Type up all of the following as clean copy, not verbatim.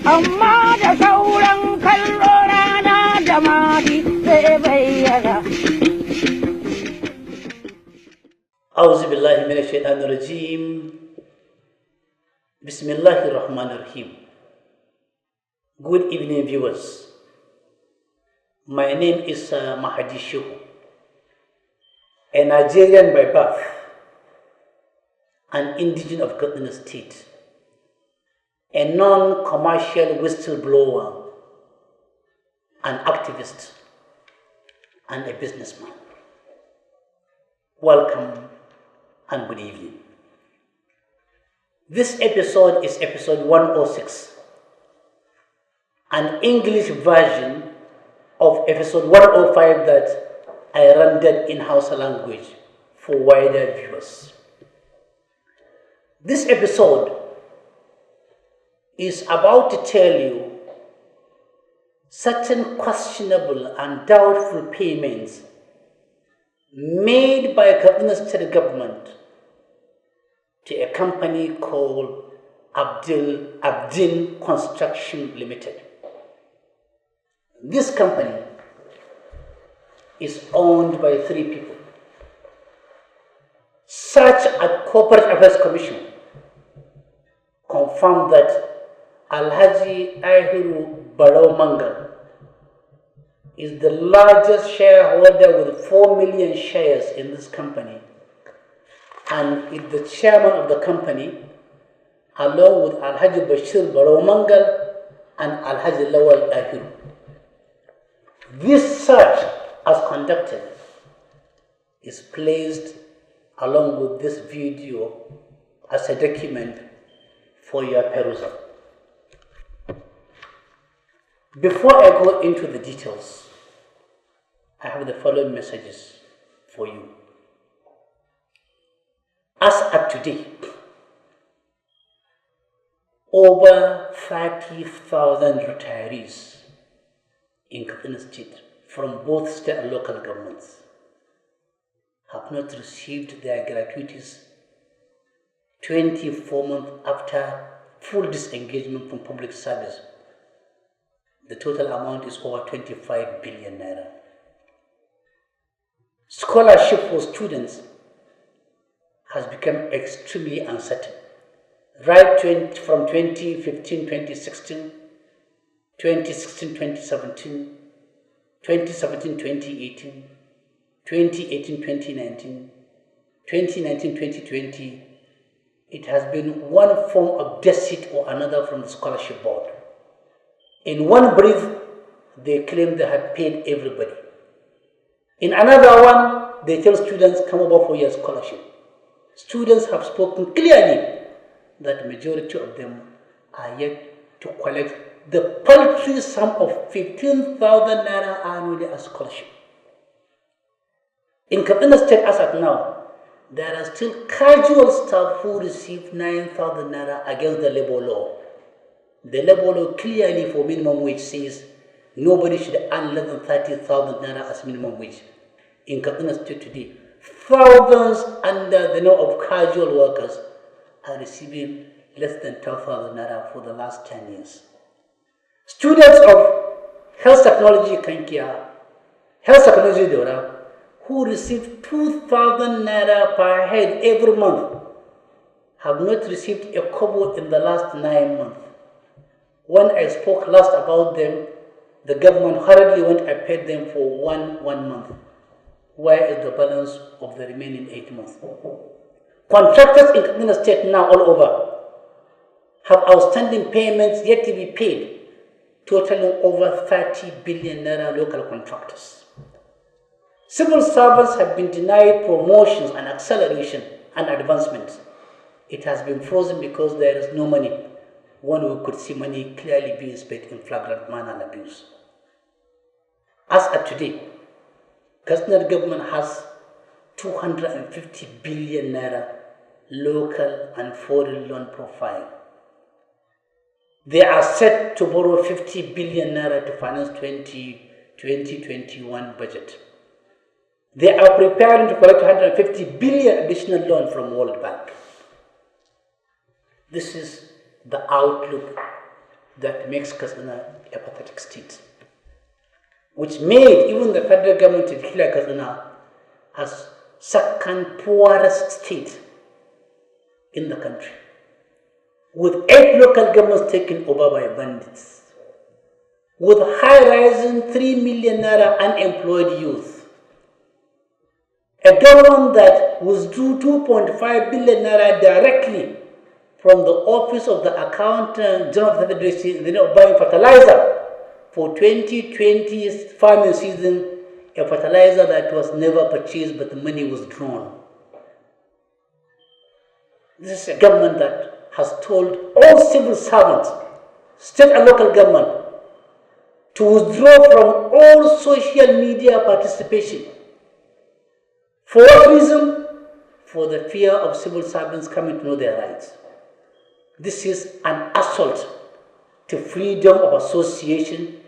amma da sauran kallo rana da mahdi zai bayyana. أعوذ بالله من الشيطان الرجيم بسم الله الرحمن الرحيم. Good evening, viewers. My name is Mahdi Shehu, a Nigerian by birth, an indigenous of Kaduna State, a non-commercial whistleblower, an activist, and a businessman. Welcome and good evening. This episode is episode 106, an English version of episode 105 that I rendered in Hausa language for wider viewers. This episode is about to tell you certain questionable and doubtful payments made by Kaduna State government to a company called Abdin Construction Limited. This company is owned by 3 people. Search at Corporate Affairs Commission confirmed that Alhaji Ahiru Barau Mangal is the largest shareholder with 4 million shares in this company and is the chairman of the company along with Alhaji Bashir Barau Mangal and Alhaji Lawal Ahiru. This search as conducted is placed along with this video as a document for your perusal. Before I go into the details, I have the following messages for you. As at today, over 30,000 retirees in Kaduna State from both state and local governments have not received their gratuities 24 months after full disengagement from public service. The total amount is over 25 billion naira. Scholarship for students has become extremely uncertain. Right from 2015-2016, 2016-2017, 2017-2018, 2018-2019, 2019-2020, it has been one form of deceit or another from the scholarship board. In one breath, they claim they have paid everybody. In another one, they tell students, come over for your scholarship. Students have spoken clearly that the majority of them are yet to collect the paltry sum of 15,000 naira annually as scholarship. In Kaduna State as at now, there are still casual staff who receive 9,000 naira against the labor law. The labor law clearly for minimum wage says nobody should earn less than 30,000 naira as minimum wage. In Kaduna State today, thousands under the name of casual workers are receiving less than 12,000 naira for the last 10 years. Students of health technology Kankia, health technology Dora, who receive 2,000 naira per head every month, have not received a kobo in the last 9 months. When I spoke last about them, the government hurriedly went and paid them for one month. Where is the balance of the remaining 8 months? Contractors in Kaduna State now all over have outstanding payments yet to be paid, totaling over 30 billion naira local contractors. Civil servants have been denied promotions and acceleration and advancements. It has been frozen because there is no money, when we could see money clearly being spent in flagrant manner and abuse. As at today, Kaduna government has 250 billion naira local and foreign loan profile. They are set to borrow 50 billion naira to finance 2021 budget. They are preparing to collect 150 billion additional loan from World Bank. This is the outlook that makes Katsina a pathetic state, which made even the federal government to declare Katsina as second poorest state in the country, with 8 local governments taken over by bandits, with high-rising 3 million naira unemployed youth, a government that withdrew 2.5 billion naira directly from the office of the accountant general of the federation, buying fertilizer for 2020 farming season, a fertilizer that was never purchased but the money was drawn. This is a government that has told all civil servants, state and local government, to withdraw from all social media participation. For what reason? For the fear of civil servants coming to know their rights. This is an assault to freedom of association,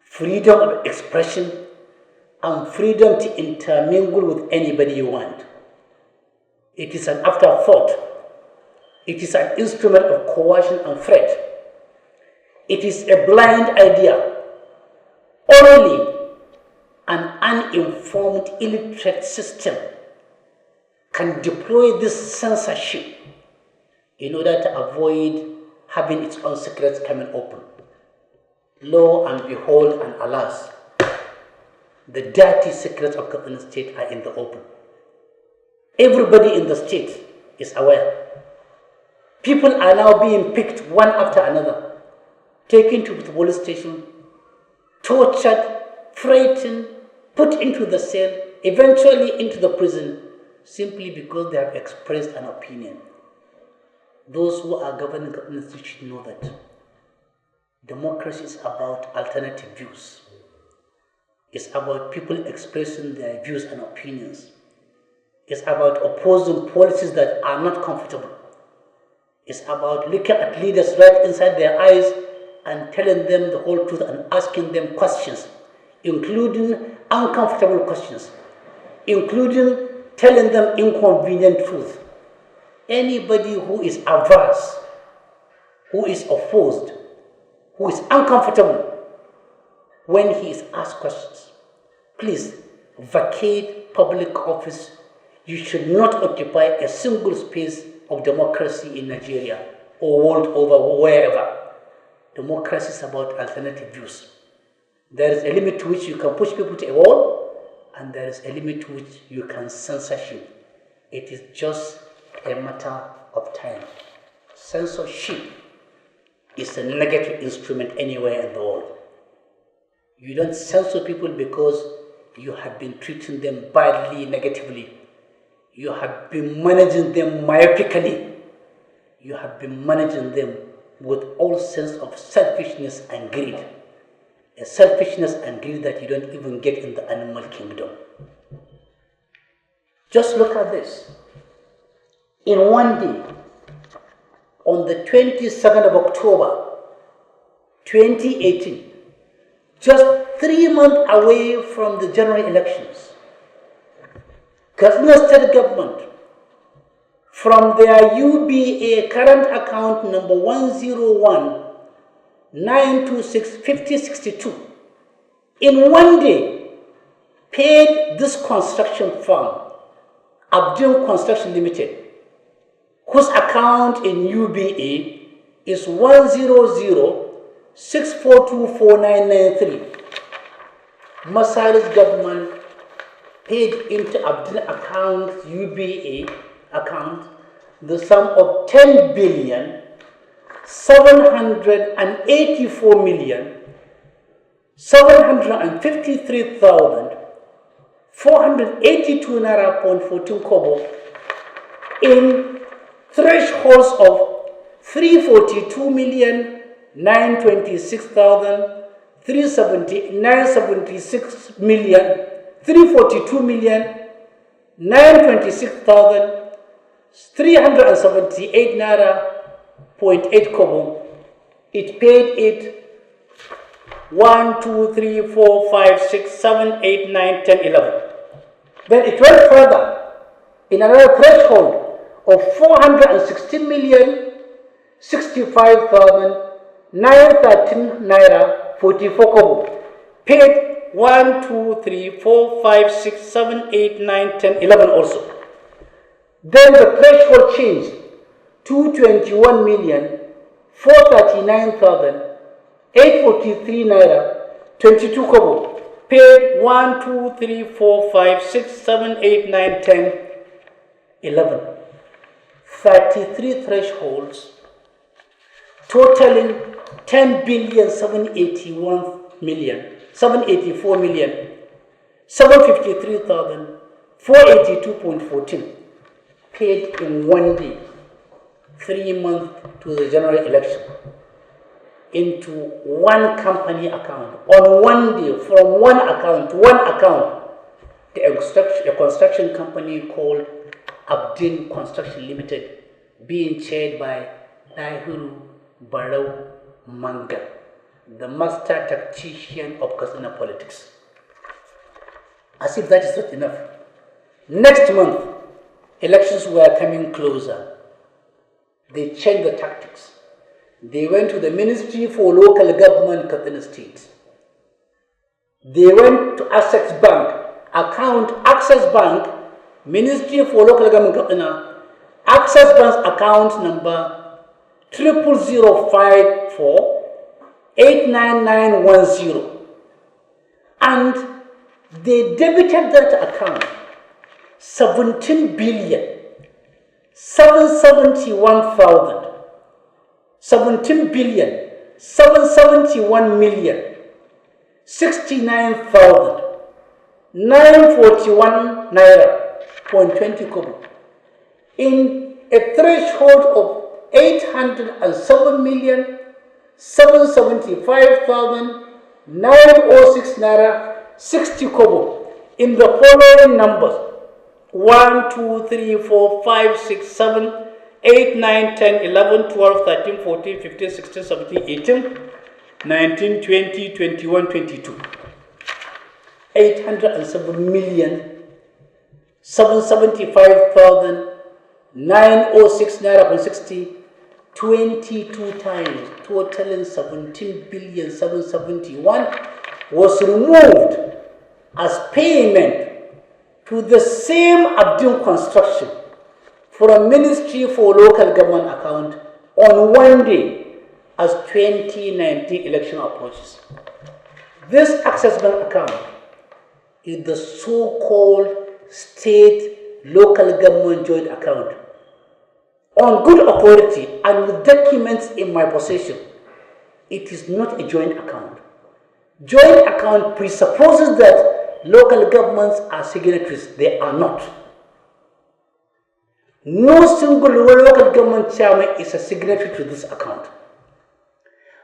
freedom of expression, and freedom to intermingle with anybody you want. It is an afterthought. It is an instrument of coercion and threat. It is a blind idea. Only an uninformed, illiterate system can deploy this censorship in order to avoid having its own secrets coming open. Lo and behold, and alas, the dirty secrets of Katsina State are in the open. Everybody in the state is aware. People are now being picked one after another, taken to the police station, tortured, frightened, put into the cell, eventually into the prison, simply because they have expressed an opinion. Those who are governing Katsina State should know that democracy is about alternative views. It's about people expressing their views and opinions. It's about opposing policies that are not comfortable. It's about looking at leaders right inside their eyes and telling them the whole truth and asking them questions, including uncomfortable questions, including telling them inconvenient truth. Anybody who is averse, who is opposed, who is uncomfortable when he is asked questions, please vacate public office. You should not occupy a single space of democracy in Nigeria or world over, wherever. Democracy is about alternative views. There is a limit to which you can push people to a wall, and there is a limit to which you can censorship. It is just a matter of time. Censorship is a negative instrument anywhere in the world. You don't censor people because you have been treating them badly, negatively. You have been managing them myopically. You have been managing them with all sense of selfishness and greed. A selfishness and greed that you don't even get in the animal kingdom. Just look at this. In one day, on the 22nd of October, 2018, just 3 months away from the general elections, Katsina State Government, from their UBA current account number 101-926-5062, in one day, paid this construction firm, Abdul Construction Limited, whose account in UBA is 100-6424993. Masari's government paid into Abdul account, UBA account, the sum of 10,784,753,482 naira 14 kobo in thresholds of 342,926,378 naira 0.8 kobo. It paid it 1, 2, 3, 4, 5, 6, 7, 8, 9, 10, 11. Then it went further in another threshold of 416,065,9 913 naira 44 kobo. Paid 1, 2, 3, 4, 5, 6, 7, 8, 9, 10, 11 also. Then the threshold changed to 21,439,843 naira 22 kobo. Paid 1, 2, 3, 4, 5, 6, 7, 8, 9, 10, 11. 33 thresholds totaling 10,784,753,482.14 paid in one day, 3 months to the general election, into one company account on one day, from one account to one account. A construction company called Abdin Construction Limited, being chaired by Nahuru Barau Manga, the master tactician of Katsina politics. As if that is not enough. Next month, elections were coming closer. They changed the tactics. They went to the Ministry for Local Government, Katsina State. They went to Access Bank, Access Bank, Ministry for Local Government, Katsina, Access Bank's account number 0054-89910. And they debited that account 17 billion 771,000 17 billion 771 million 69,941 naira 20 kobo in a threshold of 807,775,906 naira 60 kobo in the following numbers: 1, 2, 3, 4, 5, 6, 7, 8, 9, 10, 11, 12, 13, 14, 15, 16, 17, 18, 19, 20, 21, 22. 807,775,906 naira 60, 22 times, totaling 17,771 was removed as payment to the same Abdul Construction from Ministry for Local Government account on one day as 2019 election approaches. This Access Bank account is the so-called state local government joint account. On good authority and with documents in my possession, it is not a joint account. Joint account presupposes that local governments are signatories. They are not. No single local government chairman is a signatory to this account.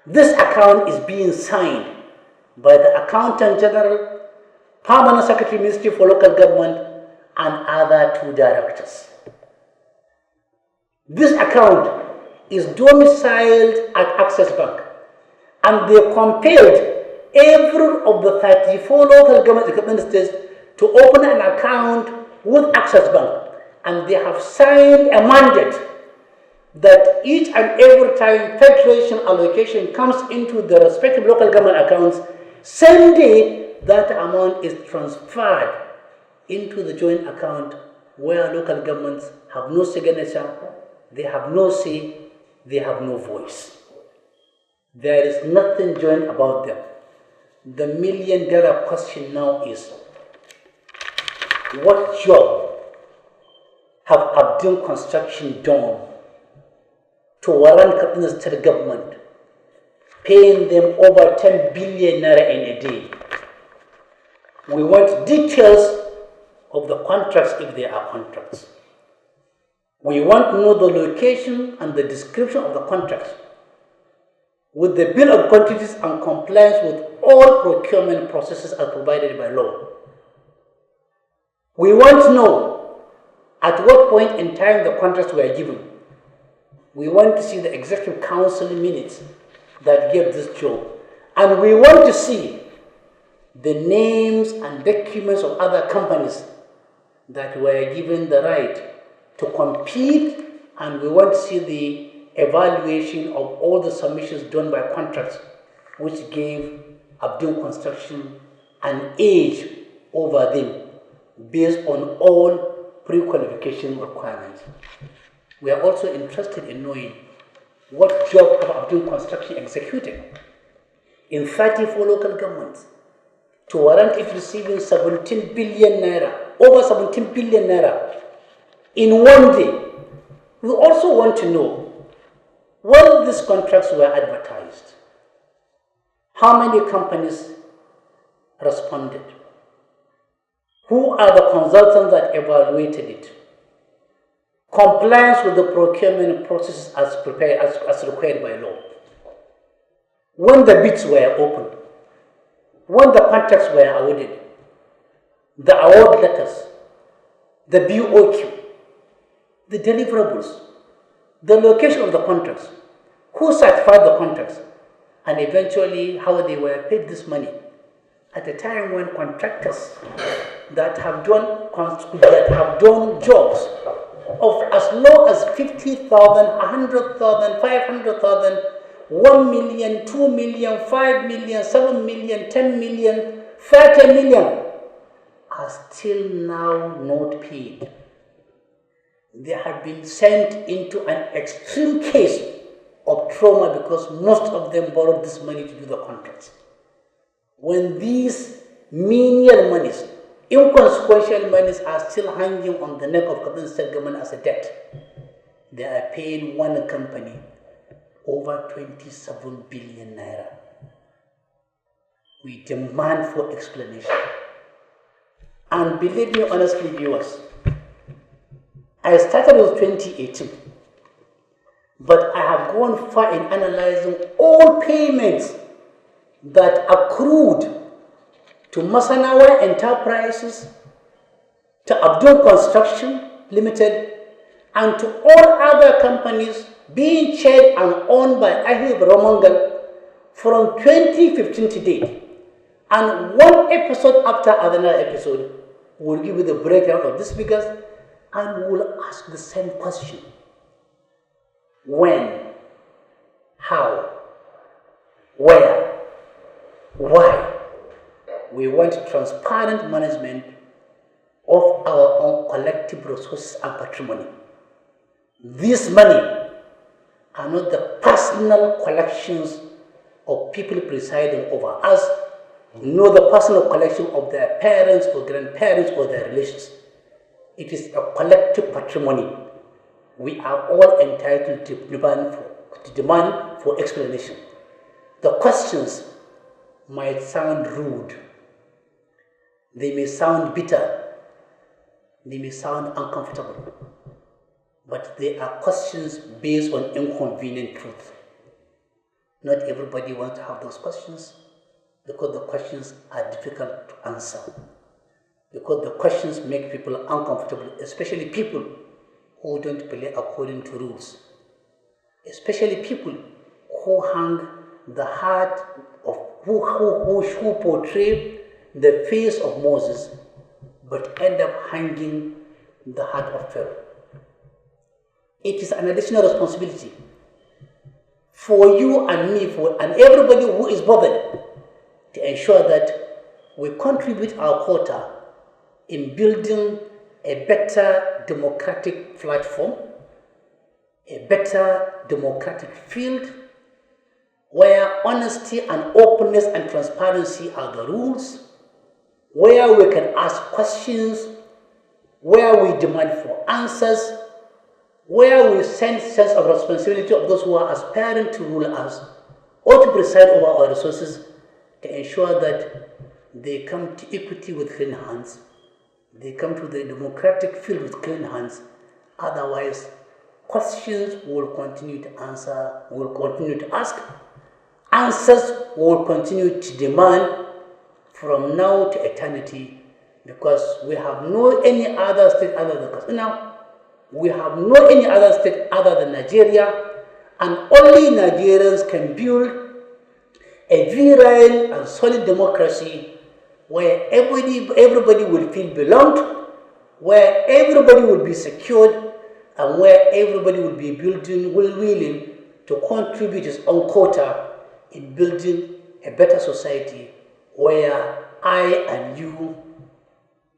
This account is being signed by the Accountant General, Permanent Secretary, Ministry for Local Government, and other 2 directors. This account is domiciled at Access Bank, and they compelled every of the 34 local government states to open an account with Access Bank, and they have signed a mandate that each and every time federation allocation comes into the respective local government accounts, same day that amount is transferred into the joint account where local governments have no signature, they have no say, they have no voice. There is nothing joint about them. The million-dollar question now is, what job have Abdul Construction done to warrant Katsina State government paying them over 10 billion naira in a day? We want details of the contracts if there are contracts. We want to know the location and the description of the contracts with the bill of quantities and compliance with all procurement processes as provided by law. We want to know at what point in time the contracts were given. We want to see the executive council minutes that gave this job. And we want to see the names and documents of other companies that were given the right to compete, and we want to see the evaluation of all the submissions done by contracts, which gave Abdul Construction an edge over them based on all pre-qualification requirements. We are also interested in knowing what job of Abdul Construction executed in 34 local governments to warrant it receiving 17 billion naira, over 17 billion naira in one day. We also want to know when these contracts were advertised, how many companies responded, who are the consultants that evaluated it, compliance with the procurement process as required by law, when the bids were opened, when the contracts were awarded, the award letters, the BOQ, the deliverables, the location of the contracts, who certified the contracts, and eventually how they were paid this money at a time when contractors that have done jobs of as low as 50,000, 100,000, 500,000, 1 million, 2 million, 5 million, 7 million, 10 million, 30 million are still now not paid. They have been sent into an extreme case of trauma because most of them borrowed this money to do the contracts. When these menial monies, inconsequential monies are still hanging on the neck of Kaduna State government as a debt, they are paying one company over 27 billion naira. We demand for explanation. And believe me honestly, viewers, I started with 2018, but I have gone far in analyzing all payments that accrued to Masanawa Enterprises, to Abdul Construction Limited, and to all other companies being chaired and owned by Ahib Romangal from 2015 to date. And one episode after another episode will give you the breakdown of these figures and will ask the same question. When? How? Where? Why? We want transparent management of our own collective resources and patrimony. This money are not the personal collections of people presiding over us, nor the personal collection of their parents or grandparents or their relations. It is a collective patrimony. We are all entitled to demand for explanation. The questions might sound rude, they may sound bitter, they may sound uncomfortable, but they are questions based on inconvenient truth. Not everybody wants to have those questions because the questions are difficult to answer, because the questions make people uncomfortable, especially people who don't play according to rules, especially people who hang the heart of who portray the face of Moses but end up hanging the heart of Pharaoh. It is an additional responsibility for you and me, and everybody who is bothered, to ensure that we contribute our quota in building a better democratic platform, a better democratic field, where honesty and openness and transparency are the rules, where we can ask questions, where we demand for answers, where we sense of responsibility of those who are aspiring to rule us or to preside over our resources, to ensure that they come to equity with clean hands, they come to the democratic field with clean hands. Otherwise, questions will continue to answer, will continue to ask, answers will continue to demand from now to eternity, because we have no any other state other than Katsina. We have no any other state other than Nigeria, and only Nigerians can build a virile and solid democracy where everybody will feel belonged, where everybody will be secured, and where everybody will be willing to contribute his own quota in building a better society where I and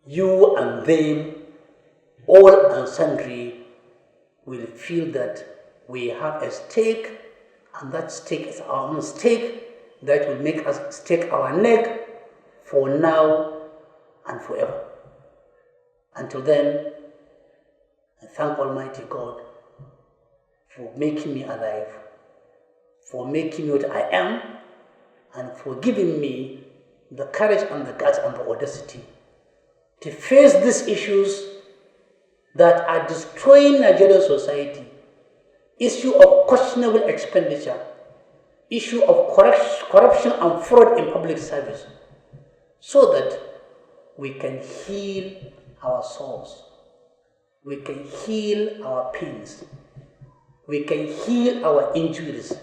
you and them, all and sundry, will feel that we have a stake, and that stake is our own stake that will make us stake our neck for now and forever. Until then, I thank Almighty God for making me alive, for making me what I am, and for giving me the courage and the guts and the audacity to face these issues that are destroying Nigerian society. Issue of questionable expenditure, issue of corruption and fraud in public service, so that we can heal our souls, we can heal our pains, we can heal our injuries,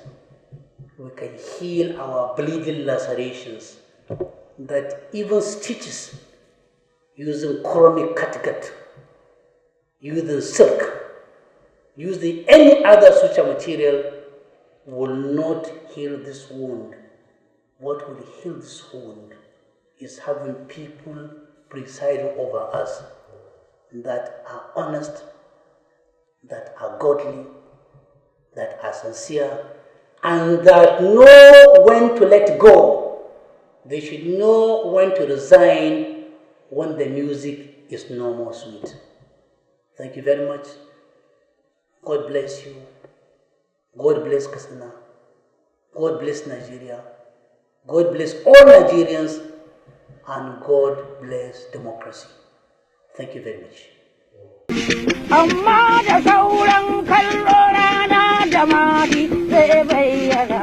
we can heal our bleeding lacerations, that even stitches using chromic catgut, using silk, using any other such a material will not heal this wound. What will heal this wound is having people presiding over us that are honest, that are godly, that are sincere, and that know when to let go. They should know when to resign when the music is no more sweet. Thank you very much. God bless you. God bless Katsina. God bless Nigeria. God bless all Nigerians. And God bless democracy. Thank you very much. Amma da sauran kallo rana da mahdi zai bayyana.